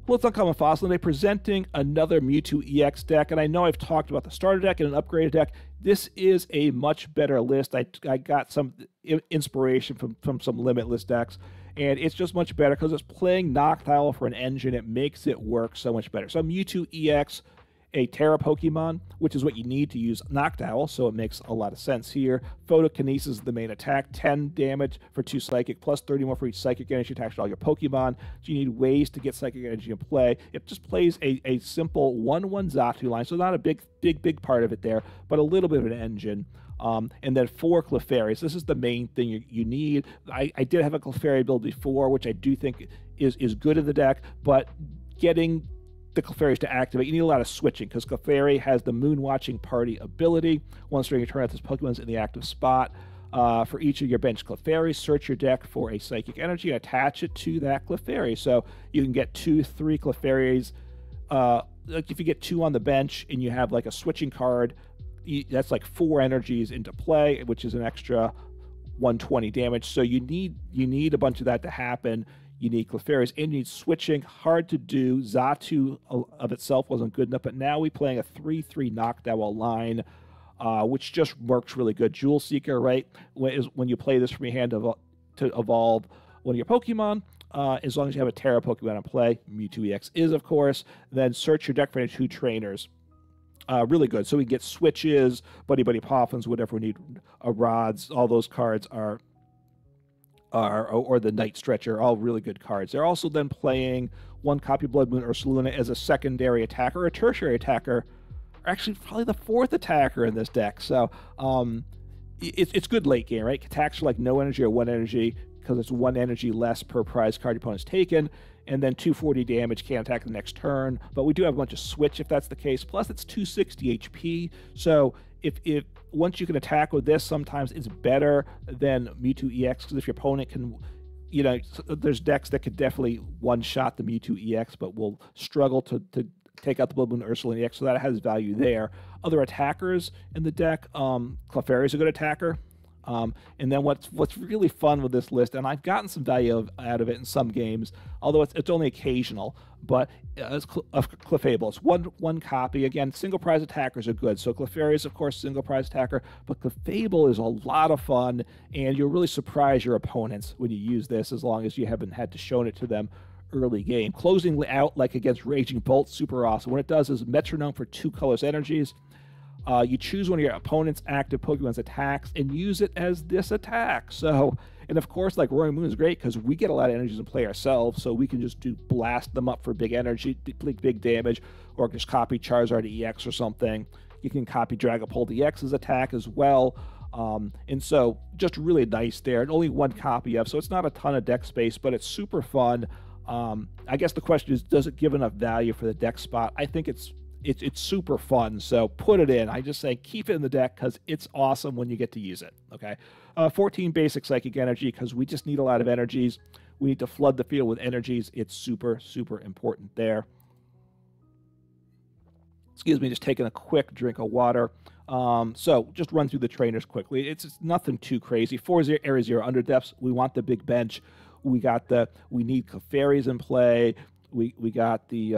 Well, it's Uncommon Fossil today presenting another Mewtwo EX deck, and I know I've talked about the starter deck and an upgraded deck. This is a much better list. I got some inspiration from some limitless decks, and it's just much better because it's playing Noctowl for an engine. It makes it work so much better. So Mewtwo EX, a Terra Pokemon, which is what you need to use Noctowl, so it makes a lot of sense here. Photokinesis is the main attack, 10 damage for 2 Psychic, plus 30 more for each Psychic energy attached to all your Pokemon. So you need ways to get Psychic energy in play. It just plays a simple 1/1 Xatu line, so not a big part of it there, but a little bit of an engine. And then 4 Clefairies. This is the main thing you need. I did have a Clefairy build before, which I do think is good in the deck, but getting the Clefairies to activate, you need a lot of switching because Clefairy has the Moon Watching Party ability. Once during your turn, this Pokemon's in the active spot. For each of your bench Clefairies, search your deck for a Psychic Energy and attach it to that Clefairy. So you can get 2, 3 Clefairies. Like if you get 2 on the bench and you have like a switching card, that's like 4 energies into play, which is an extra 120 damage. So you need a bunch of that to happen. You need Clefairies and you need switching. Hard to do. Xatu of itself wasn't good enough, but now we're playing a 3/3 Noctowl line, which just works really good. Jewel Seeker, right? When you play this from your hand to evolve one of your Pokemon, as long as you have a Terra Pokemon in play, Mewtwo EX is, of course. Then search your deck for any 2 trainers. Really good. So we get switches, Buddy-Buddy Poffins, whatever we need, rods. All those cards are or the Night Stretcher, all really good cards. They're also then playing 1 copy of Bloodmoon Ursaluna as a secondary attacker, a tertiary attacker, or actually probably the 4th attacker in this deck. So it's good late game, right? Attacks are like no energy or 1 energy because it's 1 energy less per prize card your opponent's taken, and then 240 damage, can't attack the next turn. But we do have a bunch of switch if that's the case. Plus it's 260 HP. So if once you can attack with this, sometimes it's better than Mewtwo EX because if your opponent can, there's decks that could definitely one-shot the Mewtwo EX, but will struggle to take out the Bloodmoon Ursaluna EX, so that has value there. Other attackers in the deck, Clefairy is a good attacker. And then what's really fun with this list, and I've gotten some value out of it in some games, although it's only occasional, but it's Clefable. It's one copy. Again, single prize attackers are good. So Clefairy is, of course, single prize attacker, but Clefable is a lot of fun, and you'll really surprise your opponents when you use this, as long as you haven't had to show it to them early game. Closing out like against Raging Bolt, super awesome. What it does is metronome for 2 colors energies. You choose one of your opponent's active Pokemon's attacks and use it as this attack. So, and of course, like Roaring Moon is great because we get a lot of energies in play ourselves, so we can just blast them up for big energy, big damage, or just copy Charizard EX or something. You can copy Dragapult EX's attack as well. And so just really nice there. And only 1 copy of, so it's not a ton of deck space, but it's super fun. I guess the question is, does it give enough value for the deck spot? I think it's super fun, so put it in. I just say keep it in the deck because it's awesome when you get to use it. Okay, 14 basic Psychic Energy because we just need a lot of energies. We need to flood the field with energies. It's super important there. Excuse me, just taking a quick drink of water. So just run through the trainers quickly. It's nothing too crazy. 4-0 Area 0 Underdepths. We want the big bench. We need Clefairies in play. We got the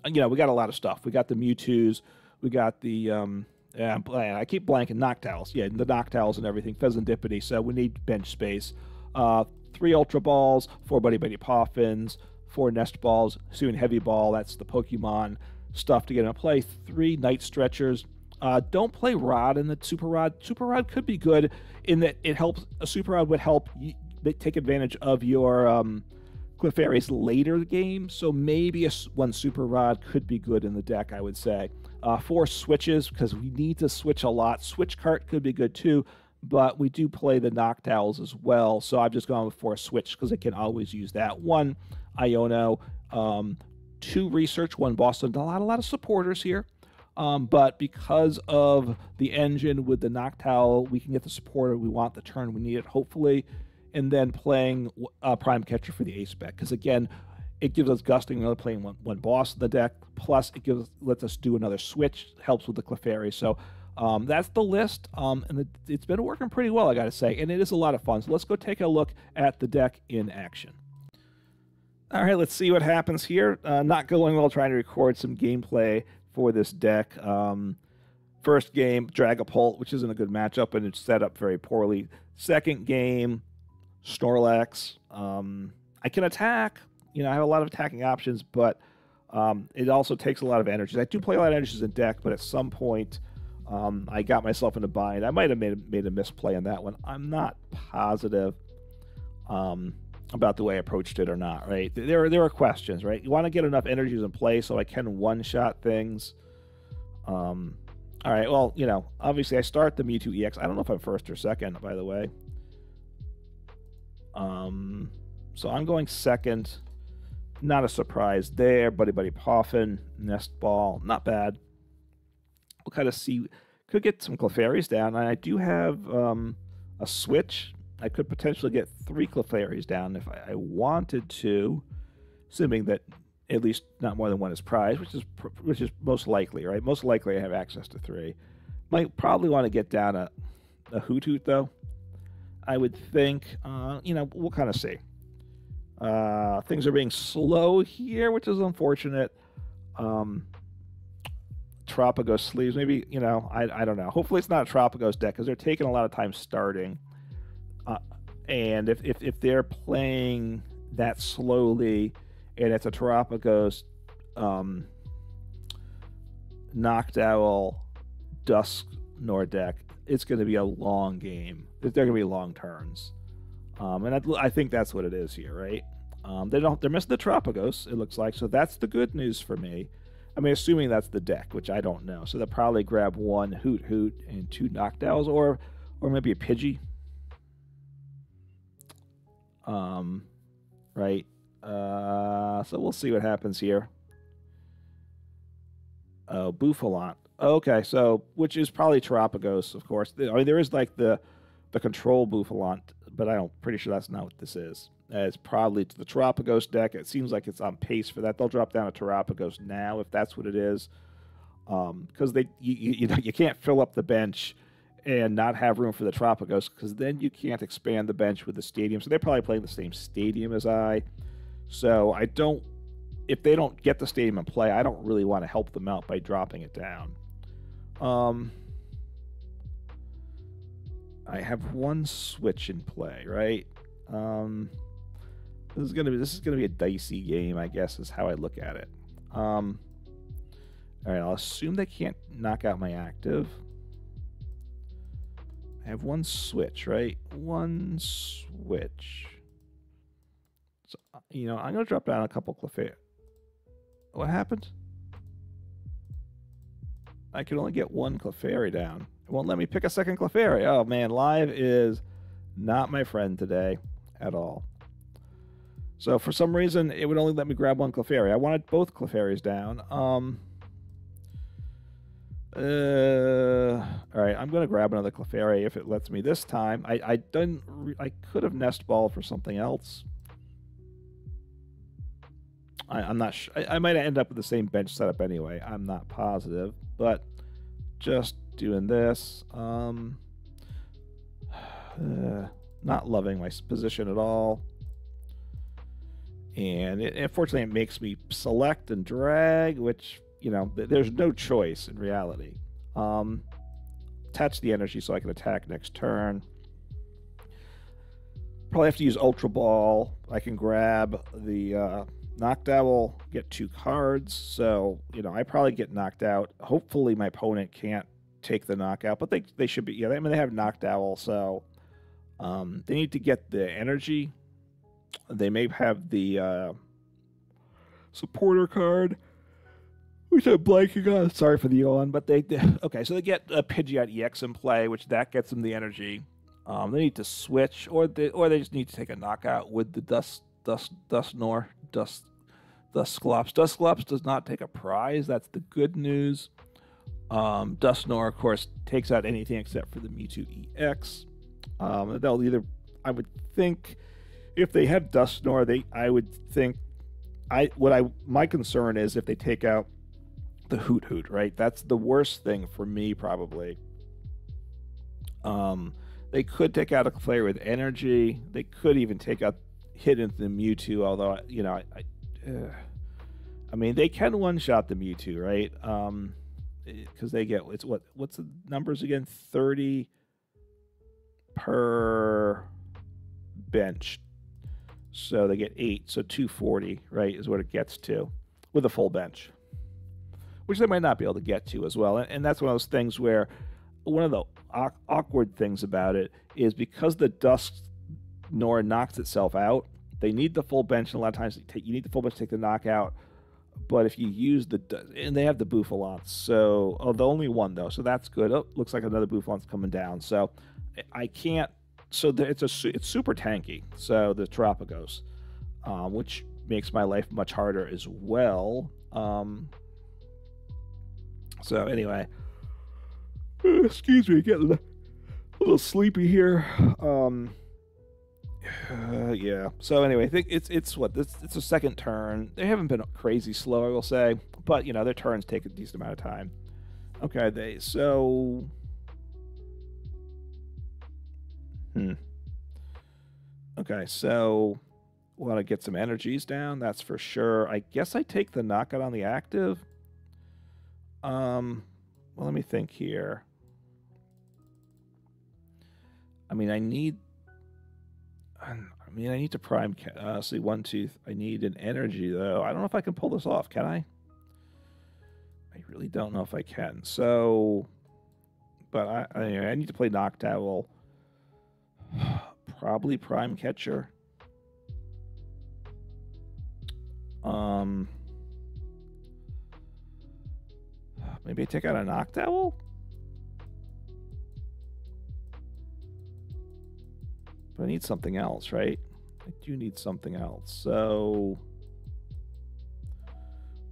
we got a lot of stuff. We got the Mewtwo's. We got the, I keep blanking, Noctowls. Yeah, the Noctowls and everything. Fezandipiti. So we need bench space. 3 Ultra Balls, 4 Buddy-Buddy Poffins, 4 Nest Balls, Hisuian Heavy Ball. That's the Pokemon stuff to get into play. 3 Night Stretchers. Don't play Rod in the Super Rod. Super Rod could be good in that it helps. A Super Rod would help you take advantage of your Clefairies later the game, so maybe 1 Super Rod could be good in the deck, I would say. 4 switches, because we need to switch a lot. Switch cart could be good too, but we do play the Noctowls as well, so I've just gone with 4 switch, because I can always use that. 1 Iono, 2 Research, 1 Boston. A lot of supporters here, but because of the engine with the Noctowl, we can get the supporter we want the turn we need it, hopefully. And then playing Prime Catcher for the ace spec, because again, it gives us gusting, another playing one boss in the deck, plus it lets us do another switch, helps with the Clefairy. So that's the list, and it's been working pretty well, I gotta say, and it is a lot of fun. So let's go take a look at the deck in action. All right, let's see what happens here. Not going well trying to record some gameplay for this deck. First game, Dragapult, which isn't a good matchup, and it's set up very poorly. Second game, Snorlax. I can attack. You know, I have a lot of attacking options, but it also takes a lot of energies. I do play a lot of energies in deck, but at some point, I got myself in a bind. I might have made a misplay on that one. I'm not positive about the way I approached it or not, right? There are questions, right? You want to get enough energies in play so I can one-shot things. All right, well, you know, obviously I start the Mewtwo EX. I don't know if I'm first or second, by the way. So I'm going second. Not a surprise there. Buddy-Buddy Poffin, Nest Ball, not bad. We'll kind of see. Could get some Clefairies down. And I do have a Switch. I could potentially get 3 Clefairies down if I wanted to, assuming that at least not more than one is prized, which is most likely, right? Most likely I have access to 3. Might probably want to get down a Hoothoot, though. I would think, you know, we'll kind of see. Things are being slow here, which is unfortunate. Tropicos sleeves, maybe, you know, I don't know. Hopefully it's not a Tropicos deck, because they're taking a lot of time starting. And if they're playing that slowly, and it's a Tropicos, Noctowl Dusknoir deck, it's going to be a long game. They're going to be long turns. And I think that's what it is here, right? They're missing the Tropicos, it looks like, so that's the good news for me. I mean, assuming that's the deck, which I don't know. So they'll probably grab 1 Hoothoot and 2 Noctowls, or maybe a Pidgey. Right. So we'll see what happens here. Oh, Bouffalant. Okay, so, which is probably Tropicos, of course. I mean, there is like the control Bouffalant, but I'm pretty sure that's not what this is. It's probably the Tropicos deck. It seems like it's on pace for that. They'll drop down a Tropicos now if that's what it is, because you can't fill up the bench and not have room for the Tropicos, because then you can't expand the bench with the stadium. So they're probably playing the same stadium as I. So if they don't get the stadium in play, I don't really want to help them out by dropping it down. I have 1 Switch in play, right? This is gonna be a dicey game, I guess, is how I look at it. All right, I'll assume they can't knock out my active. I have 1 Switch, right? 1 Switch. So, you know, I'm gonna drop down a couple Clefairy. What happened? I can only get 1 Clefairy down. It won't let me pick a second Clefairy. Oh man, live is not my friend today at all. So for some reason, it would only let me grab 1 Clefairy. I wanted both Clefairies down. All right, I'm gonna grab another Clefairy if it lets me this time. I could have Nest Ball for something else. I'm not sure. I might end up with the same bench setup anyway. I'm not positive, but just doing this. Not loving my position at all. And unfortunately, it makes me select and drag, which, you know, there's no choice in reality. Attach the energy so I can attack next turn. Probably have to use Ultra Ball. I can grab the Noctowl, get 2 cards. So, you know, I probably get knocked out. Hopefully my opponent can't take the knockout, but they should be. Yeah, I mean, they have Noctowl, so they need to get the energy. They may have the supporter card, which I'm blanking on. Sorry for the yawn, but okay. So they get a Pidgeot EX in play, which that gets them the energy. They need to switch, or they just need to take a knockout with the Dusknoir. Dusclops. Dusclops does not take a prize. That's the good news. Dusknoir, of course, takes out anything except for the Mewtwo EX. They'll either, I would think, if they have Dusknoir, I would think, my concern is if they take out the Hoothoot, right? That's the worst thing for me, probably. They could take out a Clefairy with energy. They could even take out hit into the Mewtwo, although, you know, I mean, they can one-shot the Mewtwo, right? Because they get, it's what's the numbers again? 30 per bench. So they get 8, so 240, right, is what it gets to with a full bench, which they might not be able to get to as well. And that's one of those things where one of the awkward things about it is because the Dusknoir knocks itself out, they need the full bench, and a lot of times you need the full bench to take the knockout. But if you use and they have the Bouffalants, so, oh, the only one though, so that's good. Oh, looks like another Bouffalant's coming down. So I can't, so it's super tanky, so the Terapagos, which makes my life much harder as well. So anyway, excuse me, getting a little sleepy here. Yeah. So anyway, I think it's a second turn. They haven't been crazy slow, I will say, but you know, their turns take a decent amount of time. Okay, Okay, so want to get some energies down, that's for sure. I guess I take the knockout on the active. Well, let me think here. I mean, I need to prime. See, 1, 2. I need an energy though. I don't know if I can pull this off. Can I? I really don't know if I can. So, but I need to play Noctowl. Probably Prime Catcher. Maybe I take out a Noctowl. But I need something else, right? I do need something else. So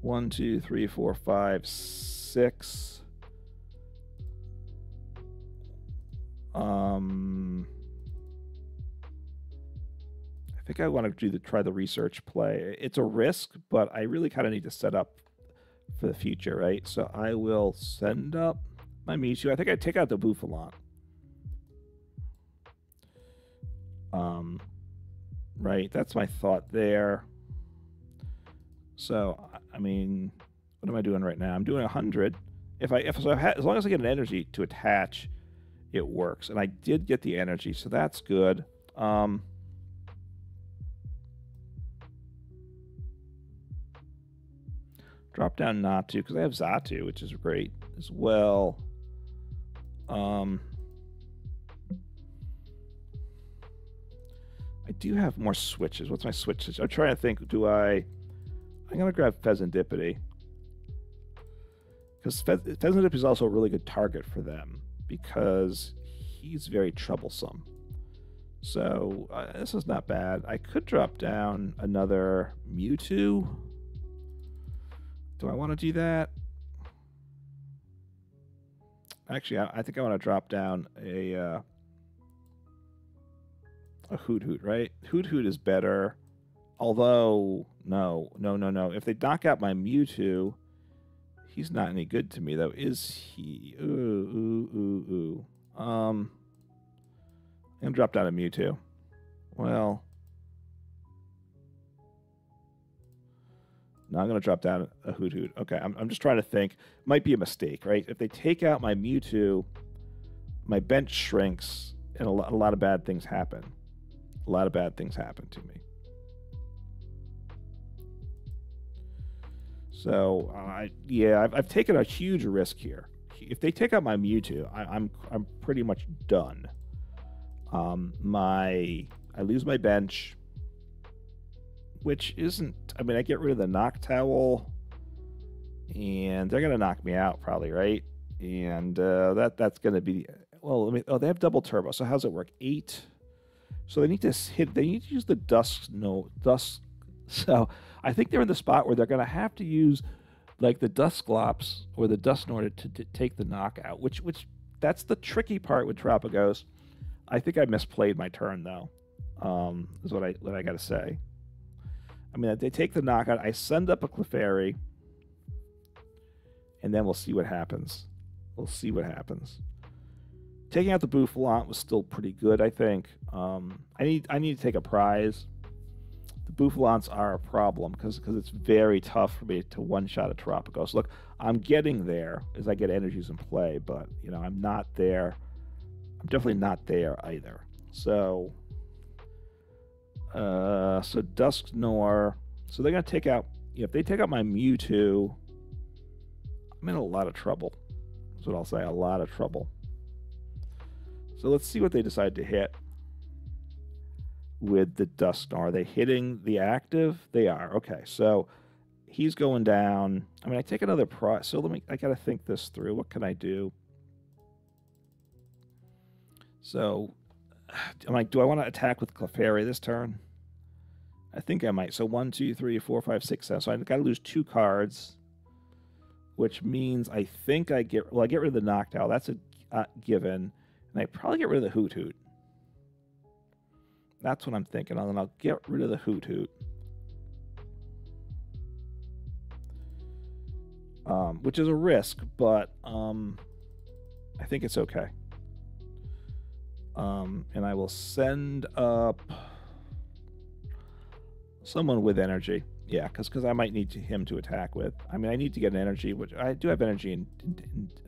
1, 2, 3, 4, 5, 6. I think I want to try the research play. It's a risk, but I really kind of need to set up for the future, right? So I will send up my Mewtwo. I think I take out the Bouffalant. Right, that's my thought there. So, I mean, what am I doing right now? I'm doing 100. As long as I get an energy to attach, it works. And I did get the energy, so that's good. Drop down Natu, because I have Xatu, which is great as well. I do have more switches. What's my switches? I'm trying to think. I'm going to grab Fezandipiti. Because Fezandipiti is also a really good target for them. Because he's very troublesome. So, this is not bad. I could drop down another Mewtwo. Do I want to do that? Actually, I think I want to drop down a Hoothoot, right? Hoothoot is better. Although, no. If they knock out my Mewtwo, he's not any good to me, though, is he? I'm going to drop down a Mewtwo. Well, no, I'm going to drop down a Hoothoot. Okay, I'm just trying to think. Might be a mistake, right? If they take out my Mewtwo, my bench shrinks, and a lot of bad things happen. A lot of bad things happen to me. So, I've taken a huge risk here. If they take out my Mewtwo, I'm pretty much done. I lose my bench, which isn't. I mean, I get rid of the Noctowl, and they're gonna knock me out probably, right? And that's gonna be. Well, they have double turbo. So how's it work? 8. So they need to hit. They need to use the Dusk. So I think they're in the spot where they're going to have to use like the Dusklops or the Dusknoir to take the knockout. Which that's the tricky part with Terapagos. I think I misplayed my turn though. Is what I got to say. I mean, they take the knockout. I send up a Clefairy, and then we'll see what happens. We'll see what happens. Taking out the Bouffalant was still pretty good, I think. I need to take a prize. the Bouffalants are a problem because it's very tough for me to one-shot a Terapagos. Look, I'm getting there as I get energies in play, but, you know, I'm not there. I'm definitely not there either. So, so Dusknoir. So they're going to take out, if they take out my Mewtwo, I'm in a lot of trouble. That's what I'll say, a lot of trouble. So let's see what they decide to hit with the Dusknoir. Are they hitting the active? They are. Okay, so he's going down. I mean, I take another prize. So I got to think this through. What can I do? So, I'm like, do I want to attack with Clefairy this turn? I think I might. So 1, 2, 3, 4, 5, 6, 7. So I got to lose 2 cards, which means I think I get rid of the Noctowl. That's a given. And I probably get rid of the Hoothoot. That's what I'm thinking. And then I'll get rid of the Hoothoot. Which is a risk, but I think it's okay. And I will send up someone with energy. Yeah, because I might need him to attack with. I mean, I need to get an energy, which I do have energy in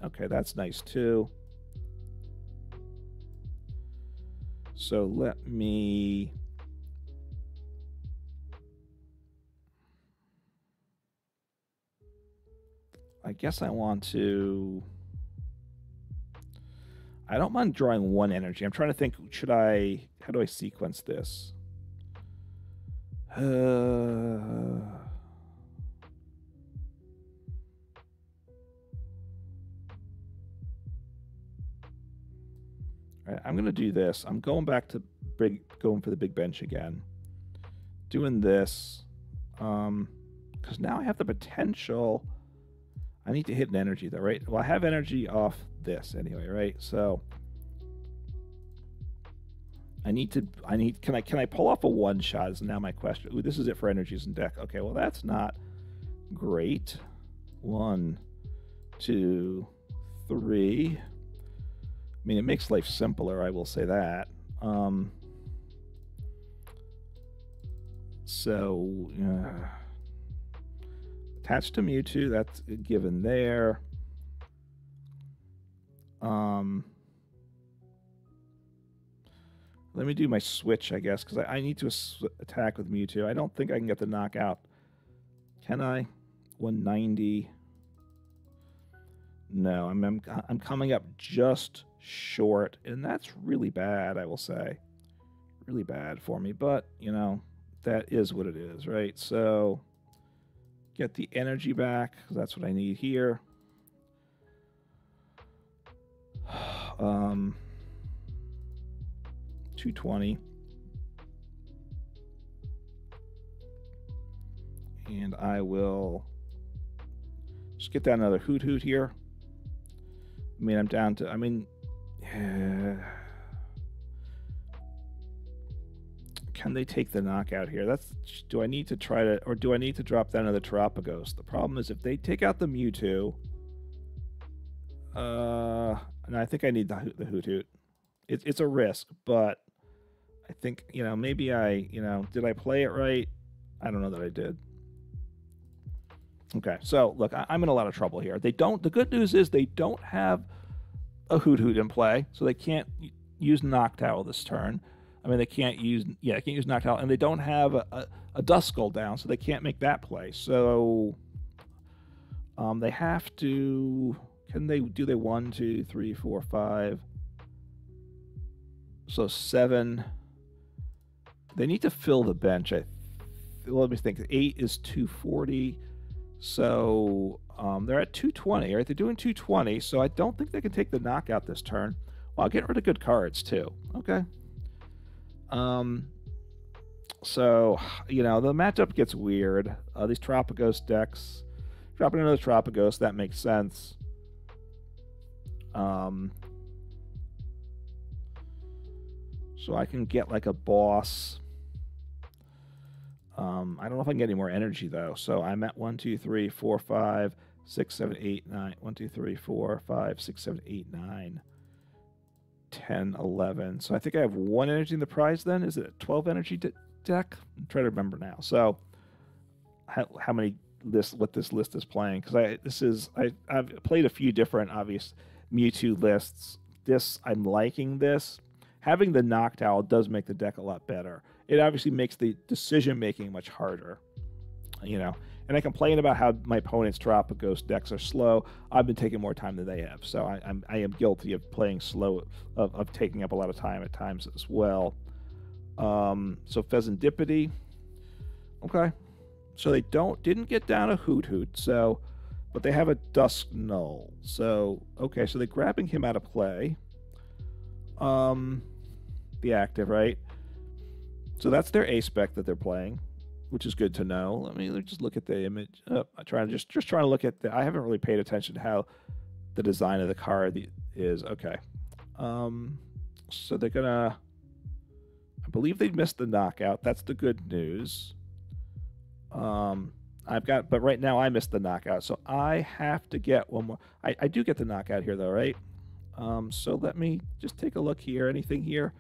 okay, that's nice too. So let me... I guess I want to... I don't mind drawing 1 energy. I'm trying to think, how do I sequence this? All right, I'm going to do this. I'm going back to going for the big bench again. Doing this. Because now I have the potential. I need to hit an energy though, right? Well, I have energy off this anyway, right? So can I pull off a one shot is now my question. Ooh, this is it for energies in deck. Okay, well that's not great. 1, 2, 3. I mean, it makes life simpler, I will say that. Attached to Mewtwo, that's a given there. Let me do my switch, I guess, because I need to attack with Mewtwo. I don't think I can get the knockout. Can I? 190. No, I'm coming up just short, and that's really bad, I will say. Really bad for me, but, you know, that is what it is, right? So, get the energy back, because that's what I need here. 220. And I will just get down another Hoothoot here. I mean, I'm down to, can they take the knockout here? Do I need to try to, or do I need to drop down to the Terapagos? The problem is if they take out the Mewtwo, and I think I need the Hoothoot. It's a risk, but I think, maybe did I play it right? I don't know that I did. Okay, so look, I'm in a lot of trouble here. The good news is they don't have a Hoothoot in play, so they can't use Noctowl this turn. I mean, they can't use Noctowl, and they don't have a Duskull down, so they can't make that play. So they have to. Do they 1, 2, 3, 4, 5? So 7. They need to fill the bench. Let me think. 8 is 240. So they're at 220, right? They're doing 220, so I don't think they can take the knockout this turn. Well, I'll get rid of good cards, too. Okay. So, the matchup gets weird. These Terapagos decks. Dropping another Terapagos, that makes sense. So I can get like a boss. I don't know if I can get any more energy though. So I'm at 1, 2, 3, 4, 5, 6, 7, 8, 9. 1, 2, 3, 4, 5, 6, 7, 8, 9, 10, 11. So I think I have 1 energy in the prize then. Is it 12 energy deck? I'm trying to remember now. So how many what this list is playing, because I've played a few different obvious Mewtwo lists. I'm liking this. Having the Noctowl does make the deck a lot better. It obviously makes the decision making much harder, you know. And I complain about how my opponent's Terapagos decks are slow. I've been taking more time than they have, so I am guilty of playing slow, of taking up a lot of time at times as well. So Fezandipiti, okay. So they didn't get down a Hoothoot, so, but they have a Dusknull. So okay, so they're grabbing him out of play. The active, right? So that's their A spec that they're playing, which is good to know. Let me just look at the image. I'm trying to just trying to look at I haven't really paid attention to how the design of the card is. Okay. So they're gonna, I believe they missed the knockout. That's the good news. But right now I missed the knockout, so I have to get one more. I do get the knockout here though, right? So let me just take a look here. Anything here?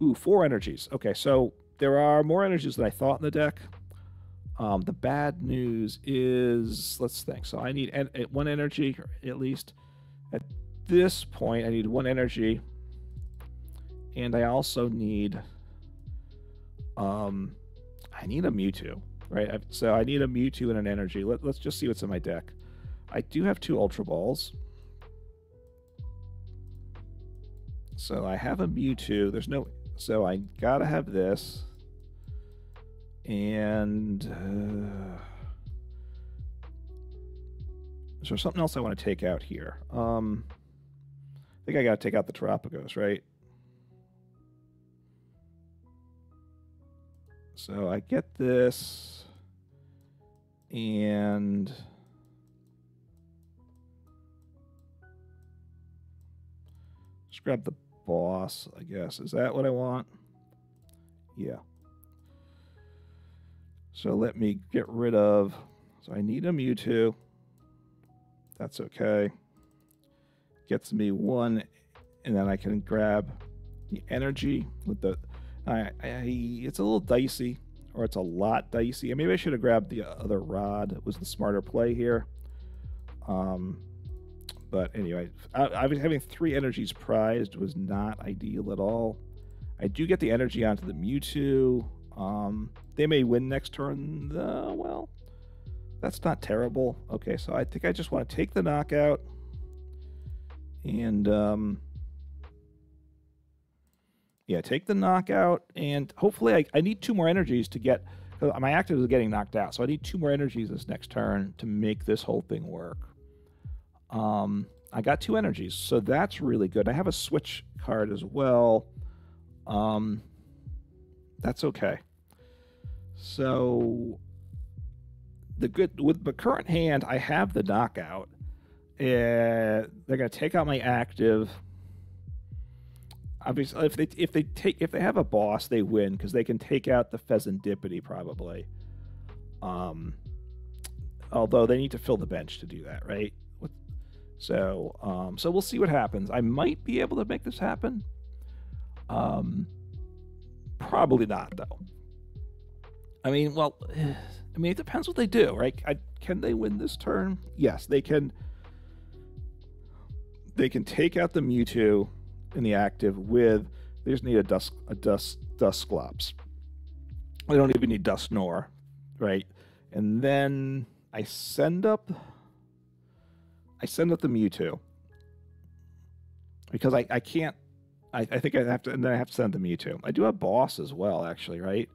Ooh, 4 energies. Okay, so there are more energies than I thought in the deck. The bad news is, let's think. So I need 1 energy, or at least at this point, I need 1 energy. And I also need, I need a Mewtwo, right? So I need a Mewtwo and an energy. Let's just see what's in my deck. I do have 2 Ultra Balls. So I have a Mewtwo. So I gotta have this. And is there something else I want to take out here? I think I gotta take out the Terapagos, right? So I get this, and just grab the boss, I guess. Is that what I want? Yeah. So let me get rid of, so I need a Mewtwo. That's okay. Gets me 1, and then I can grab the energy with the, it's a little dicey, or it's a lot dicey. Maybe I should have grabbed the other rod. It was the smarter play here. But anyway, I was having 3 energies prized was not ideal at all. I do get the energy onto the Mewtwo. They may win next turn. Well, that's not terrible. Okay, so I think I just want to take the knockout. And, yeah, take the knockout. And hopefully I need 2 more energies to get, because my active is getting knocked out. So I need 2 more energies this next turn to make this whole thing work. I got 2 energies, so that's really good. I have a switch card as well. That's okay. So with the current hand, I have the knockout. They're gonna take out my active. Obviously, if they have a boss, they win because they can take out the Fezandipiti probably. Although they need to fill the bench to do that, right? So we'll see what happens. I might be able to make this happen. Probably not, though. I mean, well, it depends what they do, right? Can they win this turn? Yes, they can. They can take out the Mewtwo in the active with. They just need a Dusclops. They don't even need Dusknoir, right? And then I send up the Mewtwo because I can't. I think I have to, and then I have to send the Mewtwo. I do have boss as well, actually, right?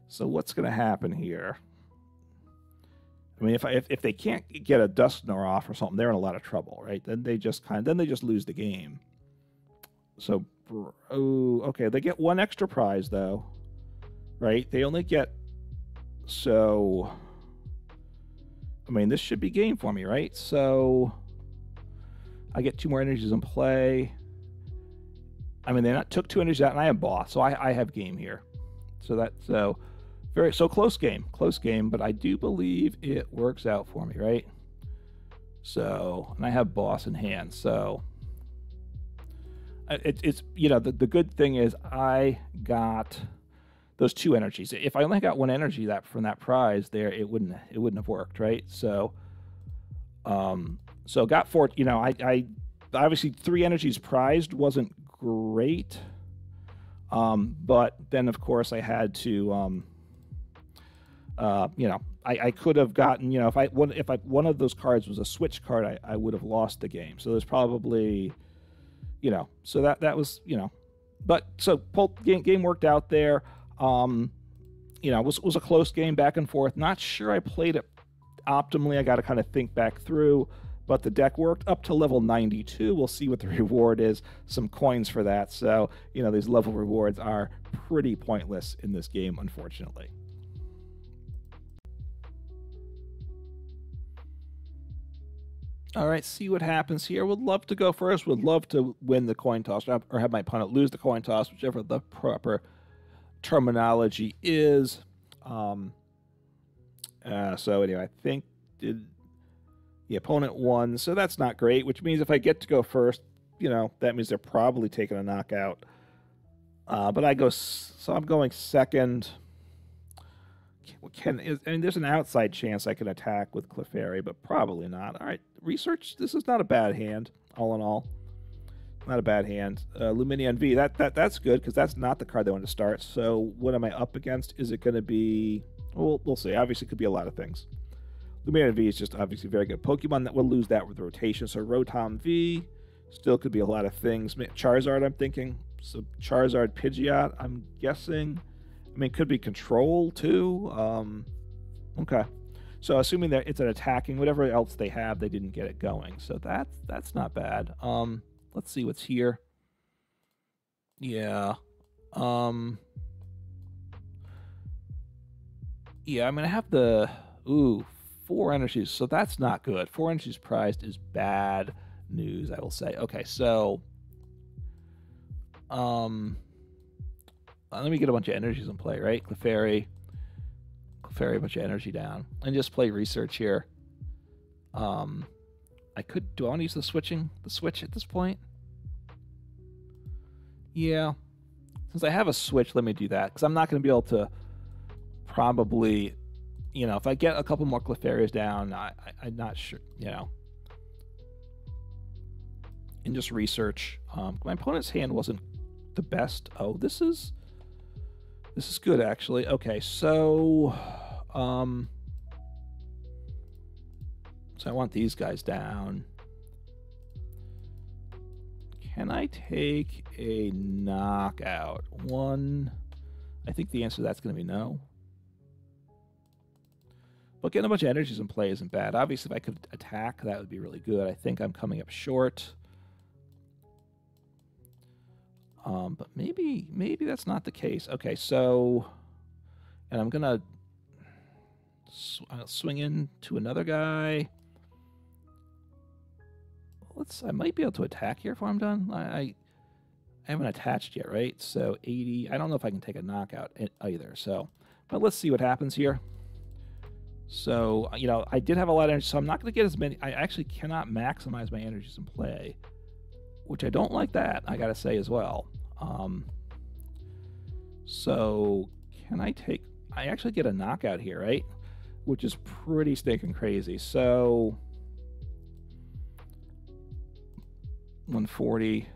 So what's going to happen here? I mean, if they can't get a Dusknoir off or something, they're in a lot of trouble, right? Then they just lose the game. So, oh, okay, they get 1 extra prize though, right? They only get. So, I mean, this should be game for me, right? So, I get 2 more energies in play. I mean, they took 2 energies out, and I have boss, so I have game here. So close game, but I do believe it works out for me, right? So, and I have boss in hand, so it's the good thing is I got those 2 energies. If I only got 1 energy from that prize there, it wouldn't have worked, right? So so got 4. I obviously 3 energies prized wasn't great, but then of course I had to I could have gotten, if one of those cards was a switch card, I would have lost the game. So there's probably, so that was, but so game worked out there. Was a close game back and forth. Not sure I played it optimally. I got to kind of think back through, but the deck worked up to level 92. We'll see what the reward is. Some coins for that. So, these level rewards are pretty pointless in this game, unfortunately. All right, see what happens here. Would love to go first. Would love to win the coin toss or have my opponent lose the coin toss, whichever the proper terminology is. So anyway, I think the opponent won, so that's not great, which means if I get to go first, that means they're probably taking a knockout. But I'm going second. There's an outside chance I can attack with Clefairy, but probably not. All right, research. This is not a bad hand, all in all. Not a bad hand. Luminion V, that's good, because that's not the card they want to start. So what am I up against? Is it going to be... Well, we'll see. Obviously, it could be a lot of things. Luminion V is just obviously very good Pokemon. That will lose that with rotation. So Rotom V still could be a lot of things. Charizard, I'm thinking. So Charizard, Pidgeot, I'm guessing. It could be Control, too. Okay. So assuming that it's an attacking, whatever else they have, they didn't get it going. So that's not bad. Let's see what's here. Yeah. Yeah, I'm going to have the... 4 energies. So that's not good. 4 energies prized is bad news, I will say. Okay, so... let me get a bunch of energies in play, right? Clefairy, a bunch of energy down. And just play research here. Do I want to use the switch at this point? Yeah. Since I have a switch, let me do that. Because I'm not going to be able to probably, if I get a couple more Clefairies down, I'm not sure, And just research. My opponent's hand wasn't the best. Oh, this is good, actually. Okay, so I want these guys down. Can I take a knockout? I think the answer to that's going to be no. But getting a bunch of energies in play isn't bad. Obviously, if I could attack, that would be really good. I think I'm coming up short. But maybe that's not the case. Okay, so... And I'm going to swing into another guy. I might be able to attack here before I'm done. I haven't attached yet, right? So 80. I don't know if I can take a knockout either. So, but let's see what happens here. So, I did have a lot of energy, so I'm not going to get as many. I actually cannot maximize my energies in play, which I don't like that, I got to say as well. So can I actually get a knockout here, right? Which is pretty stinking crazy. So 140.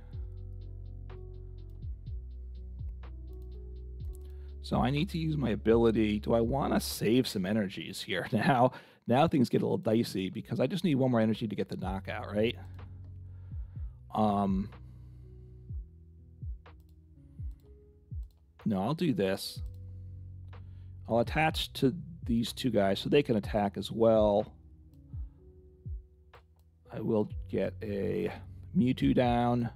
So I need to use my ability. Do I want to save some energies here? Now things get a little dicey because I just need 1 more energy to get the knockout, right? No, I'll do this. I'll attach to these 2 guys so they can attack as well. I will get a Mewtwo down.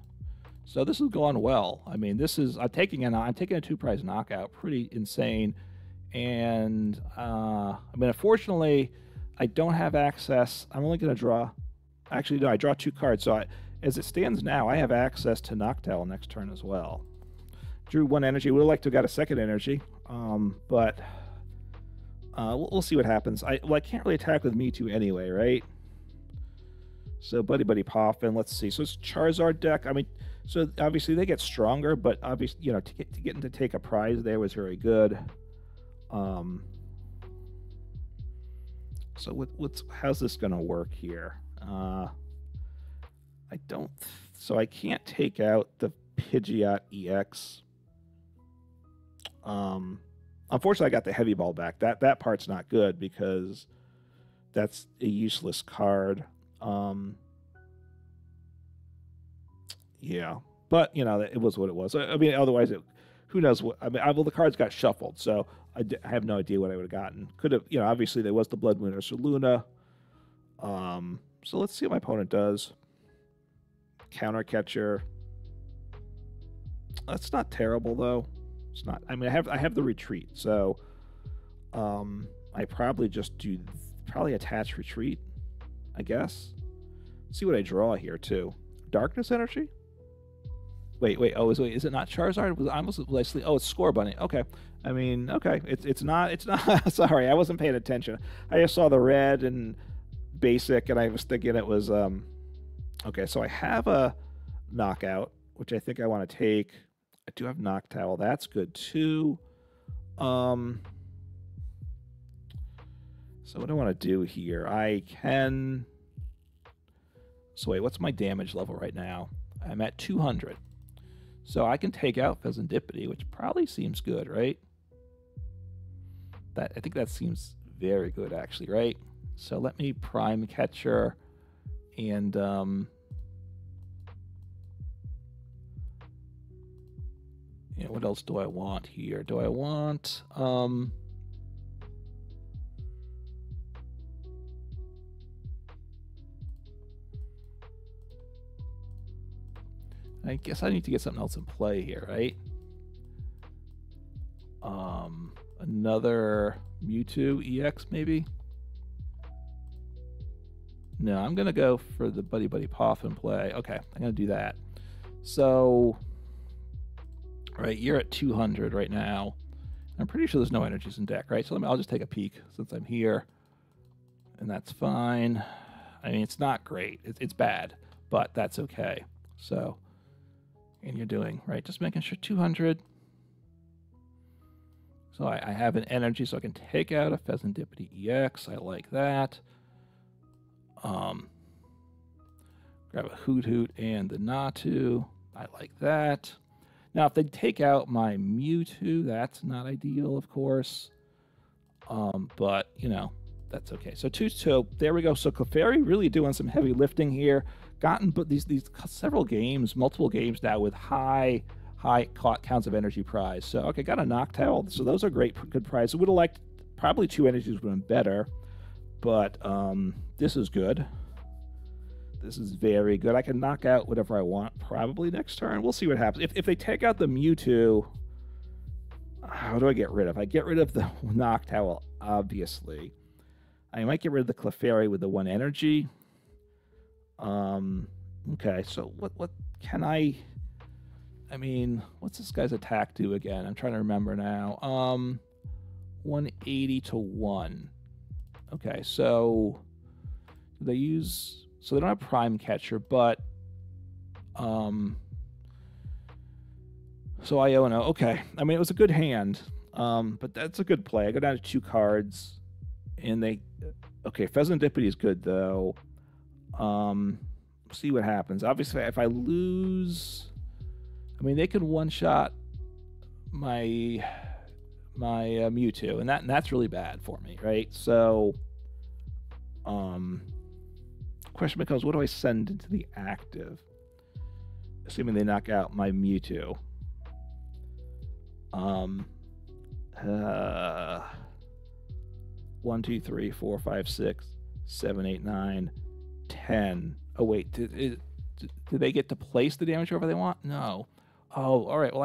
So this is going well. I'm taking a 2-prize knockout. Pretty insane. And unfortunately, I don't have access. I'm only going to draw. Actually, no, I draw 2 cards. So as it stands now, I have access to Noctowl next turn as well. Drew 1 energy. Would have liked to have got a 2nd energy, but we'll see what happens. I can't really attack with Mewtwo anyway, right? So Buddy-Buddy Poffin, let's see. So it's Charizard deck. I mean, so obviously they get stronger, but obviously, you know, to get them to take a prize there was very good. So how's this gonna work here? I don't. So I can't take out the Pidgeot EX. Unfortunately, I got the Heavy Ball back. That part's not good because that's a useless card. Yeah, but you know, it was what it was. I mean, otherwise, who knows what? I mean, well, the cards got shuffled, so I have no idea what I would have gotten. Could have, you know, obviously there was the Bloodmoon Ursaluna. So let's see what my opponent does. Counter Catcher. That's not terrible though. It's not. I mean, I have the retreat, so I probably just do attach retreat, I guess. See what I draw here too. Darkness Energy. Wait. Oh, is it not Charizard? Was I sleep? Oh, it's Score Bunny. Okay. I mean, okay. It's not. Sorry, I wasn't paying attention. I just saw the red and basic, and I was thinking it was okay. So I have a knockout, which I think I want to take. I do have Noctowl. That's good too. So what do I want to do here? I can. So wait, what's my damage level right now? I'm at 200. So I can take out Fezandipiti, which probably seems good, right? I think that seems very good, actually, right? So let me Prime Catcher and yeah, what else do I want here? Do I want I guess I need to get something else in play here, right? Another Mewtwo EX, maybe? No, I'm going to go for the Buddy-Buddy Poffin play. Okay, I'm going to do that. So, right, you're at 200 right now. I'm pretty sure there's no energies in deck, right? So I'll just take a peek since I'm here. And that's fine. I mean, it's not great. It's bad, but that's okay. So, and you're doing, right, just making sure 200. So I have an energy, so I can take out a Fezandipiti EX. I like that. Grab a Hoothoot and the Natu. I like that. Now, if they take out my Mewtwo, that's not ideal, of course. But, you know, that's okay. So there we go. So Clefairy really doing some heavy lifting here. Gotten but these several games, multiple games now with high counts of energy prize. So okay, got a Noctowl. So those are good prizes. Would have liked probably 2 energies would have been better, but this is good. This is very good. I can knock out whatever I want probably next turn. We'll see what happens. If they take out the Mewtwo, how do I get rid of? I get rid of the Noctowl, obviously. I might get rid of the Clefairy with the 1 energy. Okay, so what can I mean, what's this guy's attack do again? I'm trying to remember now. 180 to 1. Okay, so they don't have Prime Catcher, but so Iono, okay. I mean, it was a good hand, but that's a good play. I go down to 2 cards, and okay, Fezandipiti is good though. See what happens. Obviously, if I lose, I mean, they could one-shot my Mewtwo, and that's really bad for me, right? So, question becomes, what do I send into the active? Assuming they knock out my Mewtwo. 1, 2, 3, 4, 5, 6, 7, 8, 9, 10. Oh wait, do they get to place the damage wherever they want? No. Oh, all right. Well,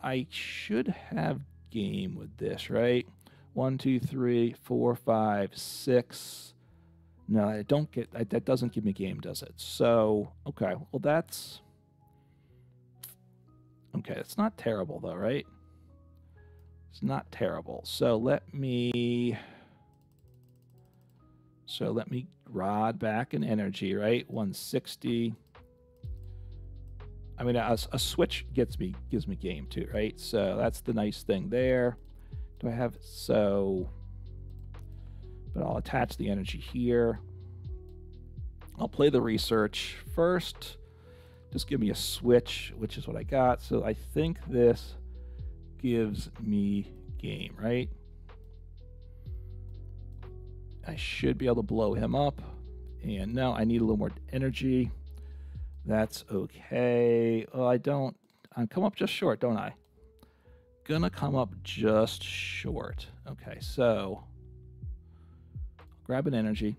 I should have game with this, right? 1, 2, 3, 4, 5, 6. No, I don't get that. Doesn't give me game, does it? So okay. Well, that's okay. It's not terrible though, right? It's not terrible. So let me. So let me rod back in energy, right? 160. I mean, a switch gives me game too, right? So that's the nice thing there. Do I have so? But I'll attach the energy here. I'll play the research first. Just give me a switch, which is what I got. So I think this gives me game, right? I should be able to blow him up. And now I need a little more energy. That's okay. Oh, I don't. I come up just short, don't I? Gonna come up just short. Okay, so grab an energy.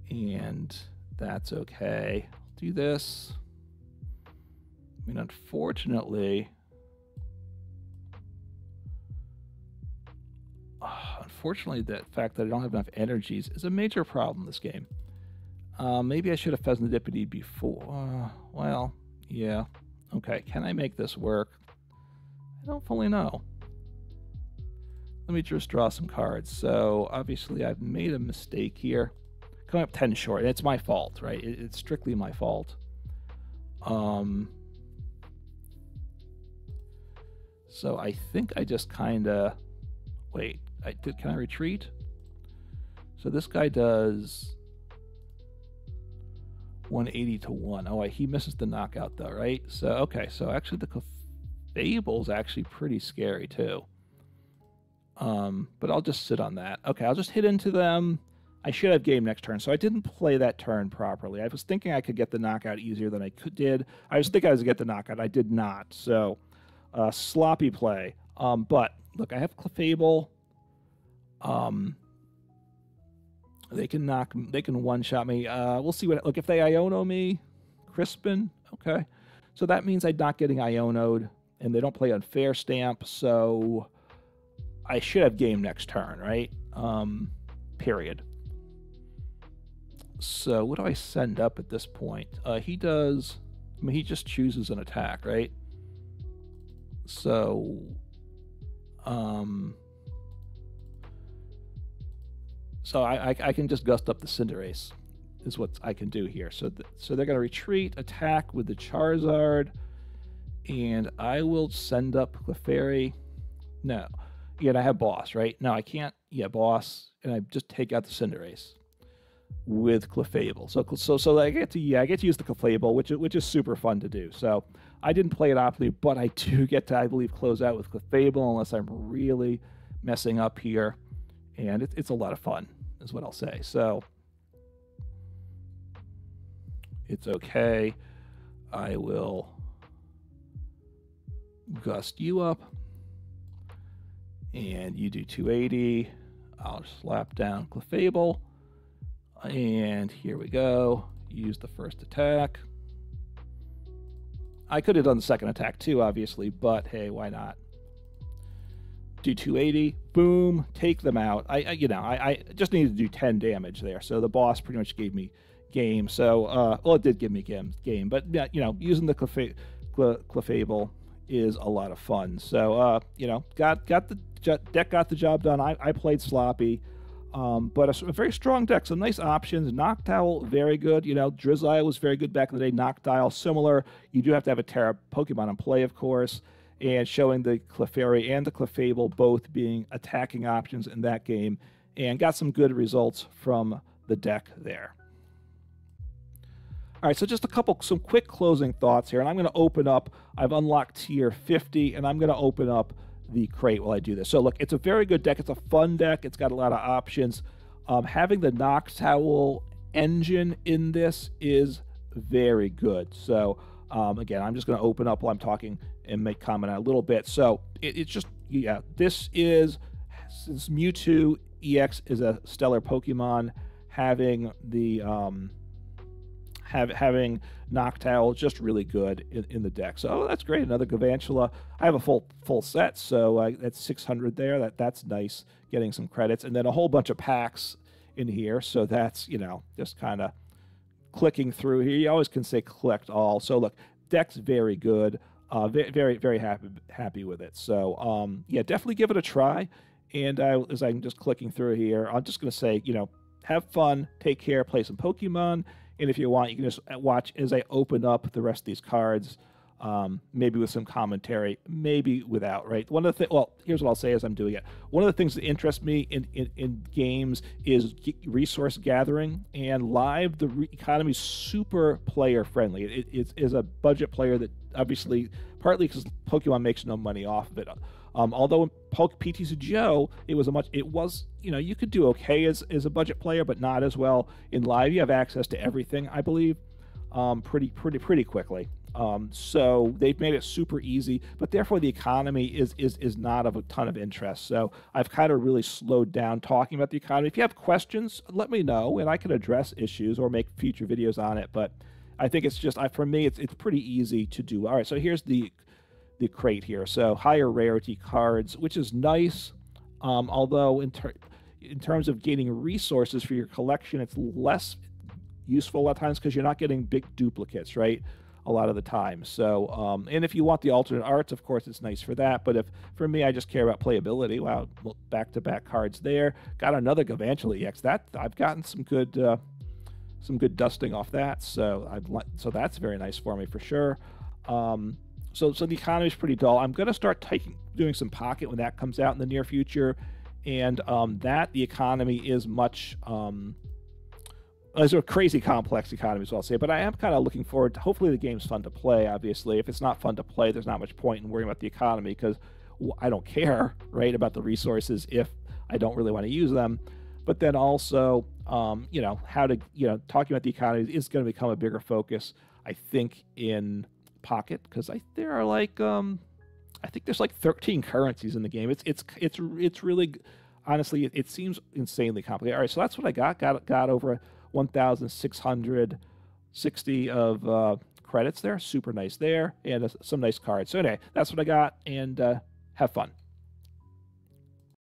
And that's okay. Do this. I mean, unfortunately, the fact that I don't have enough energies is a major problem in this game. Maybe I should have Fezandipiti before. Well, yeah. Okay, can I make this work? I don't fully know. Let me just draw some cards. So, obviously, I've made a mistake here. Coming up 10 short. And it's my fault, right? It's strictly my fault. So, I think I just kind of... Wait, can I retreat? So, this guy does... 180 to 1. Oh, he misses the knockout though, right? So, okay, so actually the Clefable's actually pretty scary too. But I'll just sit on that. Okay, I'll just hit into them. I should have game next turn, so I didn't play that turn properly. I was thinking I could get the knockout easier than I did. I was thinking I was going to get the knockout. I did not, so sloppy play. But, look, I have Clefable. They can one-shot me. We'll see what... Look, if they Iono me, Crispin, okay. So that means I'm not getting Iono'd, and they don't play Unfair Stamp, so I should have game next turn, right? Period. So what do I send up at this point? He does... I mean, he just chooses an attack, right? So... So I can just gust up the Cinderace, is what I can do here. So so they're going to retreat, attack with the Charizard, and I will send up Clefairy. No, yeah, I have Boss, right? No, I can't. Yeah, Boss, and I just take out the Cinderace with Clefable. So I get to use the Clefable, which is super fun to do. So I didn't play it optimally, but I do get to, I believe, close out with Clefable unless I'm really messing up here. And it's a lot of fun, is what I'll say. So it's okay. I will gust you up. And you do 280. I'll slap down Clefable. And here we go. Use the first attack. I could have done the second attack too, obviously, but hey, why not? Do 280, boom, take them out. I just needed to do 10 damage there, so the boss pretty much gave me game. So, well, it did give me game, but using the Clefable is a lot of fun. So, deck got the job done. I played sloppy, but a very strong deck. Some nice options. Noctowl, very good. Drizzile was very good back in the day. Noctowl, similar. You do have to have a Terra Pokemon in play, of course. And showing the Clefairy and the Clefable both being attacking options in that game, and got some good results from the deck there. All right, so just some quick closing thoughts here, and I'm going to open up. I've unlocked tier 50, and I'm going to open up the crate while I do this. So look, it's a very good deck. It's a fun deck. It's got a lot of options. Having the Noctowl engine in this is very good. So again, I'm just going to open up while I'm talking and make comment on a little bit. So it's just, yeah, since Mewtwo EX is a stellar Pokemon, having the having Noctowl just really good in the deck. So that's great. Another Galvantula. I have a full set, so that's 600 there. That's nice, getting some credits, and then a whole bunch of packs in here. So that's just kind of clicking through here. You always can say collect all. So look, deck's very good. Very happy with it. So yeah, definitely give it a try. And as I'm just clicking through here, I'm just going to say, you know, have fun, take care, play some Pokemon. And if you want, you can just watch as I open up the rest of these cards, maybe with some commentary, maybe without, right? One of the things, well, here's what I'll say as I'm doing it. One of the things that interests me in games is resource gathering, and live, the economy is super player friendly. It is a budget player that obviously, partly because Pokemon makes no money off of it. Although in PTCG, it was, you know, you could do okay as a budget player, but not as well. In live, you have access to everything, I believe, pretty quickly. So they've made it super easy, but therefore the economy is not of a ton of interest. So I've kind of really slowed down talking about the economy. If you have questions, let me know, and I can address issues or make future videos on it. But I think it's just, for me, it's pretty easy to do. All right, so here's the crate here. So higher rarity cards, which is nice, although in terms of gaining resources for your collection, it's less useful a lot of times because you're not getting big duplicates, right? A lot of the time. So, and if you want the alternate arts, of course, it's nice for that. But for me, I just care about playability. Wow, back-to-back cards there. Got another Galvantula EX. That I've gotten some good dusting off that. So that's very nice for me for sure. So the economy is pretty dull. I'm going to start doing some Pocket when that comes out in the near future, and the economy is much. Those are crazy complex economies, I'll say, but I am kind of looking forward to, hopefully the game's fun to play, obviously. If it's not fun to play, there's not much point in worrying about the economy because I don't care, right, about the resources if I don't really want to use them. But then also, you know, talking about the economy is going to become a bigger focus, I think, in Pocket, because there are like, I think there's like 13 currencies in the game. It's really, honestly, it seems insanely complicated. All right, so that's what I got over 1,660 of credits there. Super nice there, and some nice cards. So anyway, that's what I got, and have fun.